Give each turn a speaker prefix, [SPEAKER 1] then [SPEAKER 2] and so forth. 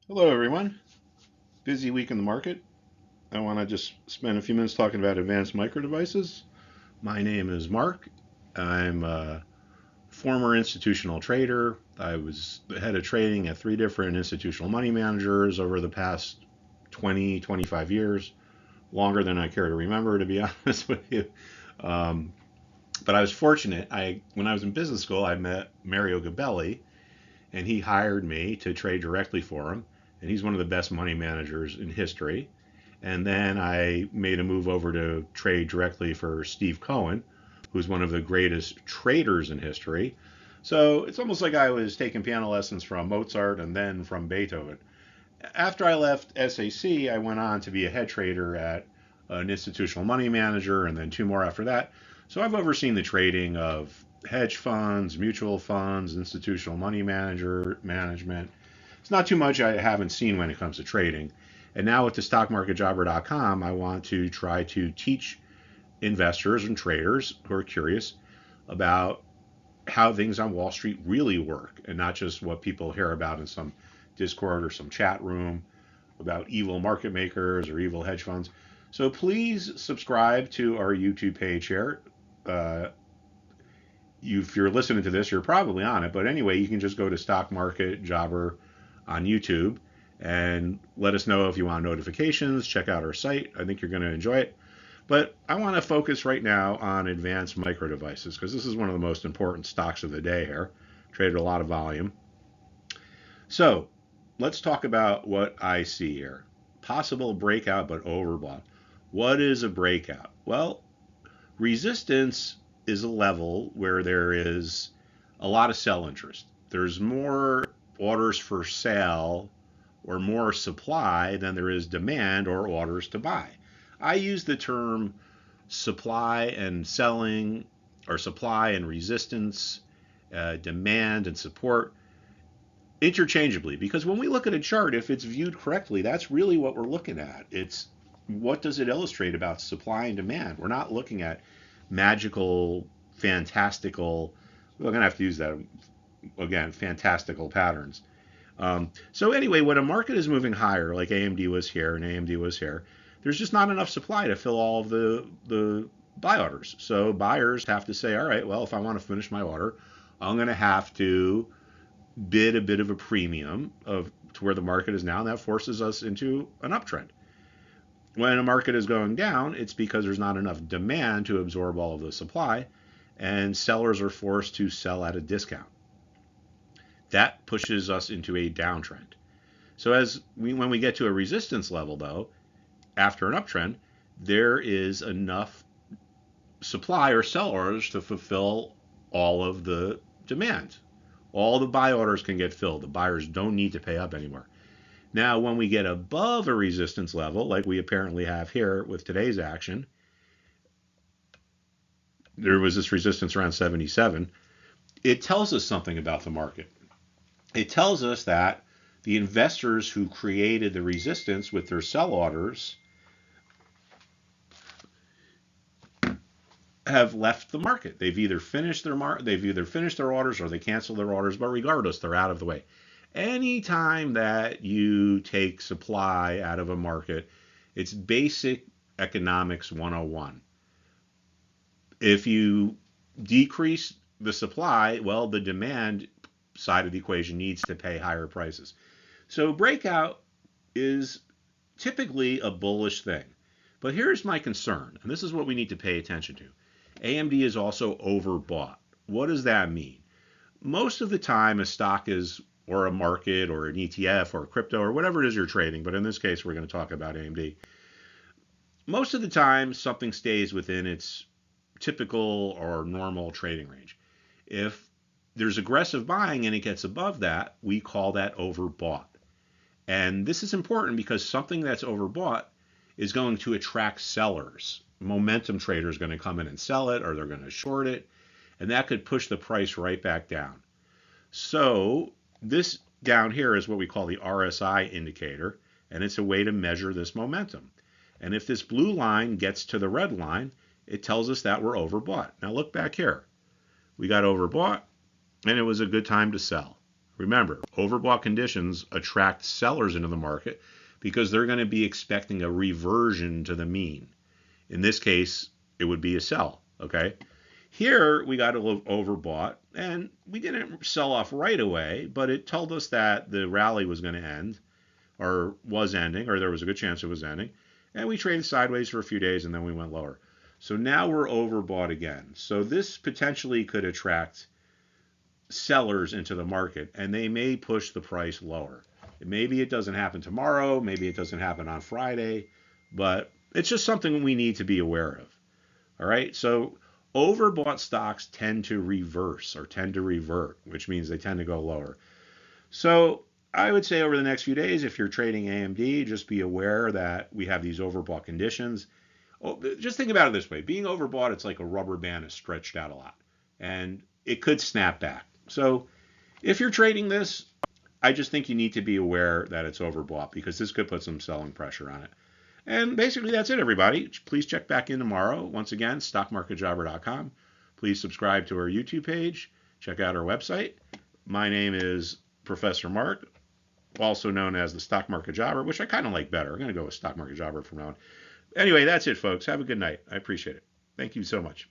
[SPEAKER 1] Hello, everyone. Busy week in the market. I want to just spend a few minutes talking about advanced micro devices. My name is Mark. I'm a former institutional trader. I was the head of trading at three different institutional money managers over the past 20, 25 years, longer than I care to remember, to be honest with you. Um, but I was fortunate. When I was in business school, I met Mario Gabelli, and he hired me to trade directly for him. And he's one of the best money managers in history. And then I made a move over to trade directly for Steve Cohen, who's one of the greatest traders in history. So it's almost like I was taking piano lessons from Mozart and then from Beethoven. After I left SAC, I went on to be a head trader at an institutional money manager and then two more after that. So I've overseen the trading of hedge funds, mutual funds, institutional money manager management. It's not too much I haven't seen when it comes to trading. And now with the stockmarketjobber.com, I want to try to teach investors and traders who are curious about how things on Wall Street really work and not just what people hear about in some Discord or some chat room about evil market makers or evil hedge funds. So please subscribe to our YouTube page here. Uh, if you're listening to this, you're probably on it. But anyway, you can just go to Stock Market Jobber on YouTube and let us know if you want notifications. Check out our site. I think you're going to enjoy it. But I want to focus right now on advanced micro devices because this is one of the most important stocks of the day here. Traded a lot of volume. So let's talk about what I see here. Possible breakout, but overbought. What is a breakout? Well, resistance is a level where there is a lot of sell interest. There's more orders for sale or more supply than there is demand or orders to buy. I use the term supply and selling, or supply and resistance, demand and support interchangeably, because when we look at a chart, if it's viewed correctly, that's really what we're looking at. It's what does it illustrate about supply and demand. We're not looking at magical, fantastical, we're going to have to use that again, fantastical patterns. So anyway, when a market is moving higher, like AMD was here and AMD was here, there's just not enough supply to fill all of the buy orders. So buyers have to say, all right, well, if I want to finish my order, I'm going to have to bid a bit of a premium of to where the market is now, and that forces us into an uptrend. When a market is going down, it's because there's not enough demand to absorb all of the supply, and sellers are forced to sell at a discount. That pushes us into a downtrend. So when we get to a resistance level, though, after an uptrend, there is enough supply or sell orders to fulfill all of the demand. All the buy orders can get filled. The buyers don't need to pay up anymore. Now, when we get above a resistance level, like we apparently have here with today's action, there was this resistance around 77. It tells us something about the market. It tells us that the investors who created the resistance with their sell orders have left the market. They've either finished their orders or they canceled their orders, but regardless, they're out of the way. Anytime that you take supply out of a market, it's basic economics 101. If you decrease the supply, well, the demand side of the equation needs to pay higher prices. So breakout is typically a bullish thing. But here's my concern, and this is what we need to pay attention to. AMD is also overbought. What does that mean? Most of the time, a stock is, or a market, or an ETF, or crypto, or whatever it is you're trading, but in this case, we're going to talk about AMD. Most of the time, something stays within its typical or normal trading range. If there's aggressive buying and it gets above that, we call that overbought. And this is important because something that's overbought is going to attract sellers. Momentum traders are going to come in and sell it, or they're going to short it, and that could push the price right back down. So this down here is what we call the RSI indicator, and it's a way to measure this momentum. And if this blue line gets to the red line, it tells us that we're overbought. Now look back here. We got overbought, and it was a good time to sell. Remember, overbought conditions attract sellers into the market because they're going to be expecting a reversion to the mean. In this case, it would be a sell, okay? Here, we got a little overbought, and we didn't sell off right away, but it told us that the rally was going to end, or was ending, or there was a good chance it was ending, and we traded sideways for a few days, and then we went lower. So now we're overbought again. So this potentially could attract sellers into the market, and they may push the price lower. Maybe it doesn't happen tomorrow, maybe it doesn't happen on Friday, but it's just something we need to be aware of. All right, so overbought stocks tend to reverse or tend to revert, which means they tend to go lower. So I would say over the next few days, if you're trading AMD, just be aware that we have these overbought conditions. Just think about it this way. Being overbought, it's like a rubber band is stretched out a lot, and it could snap back. So if you're trading this, I just think you need to be aware that it's overbought because this could put some selling pressure on it. And basically, that's it, everybody. Please check back in tomorrow. Once again, stockmarketjobber.com. Please subscribe to our YouTube page. Check out our website. My name is Professor Mark, also known as the Stock Market Jobber, which I kind of like better. I'm going to go with Stock Market Jobber from now on. Anyway, that's it, folks. Have a good night. I appreciate it. Thank you so much.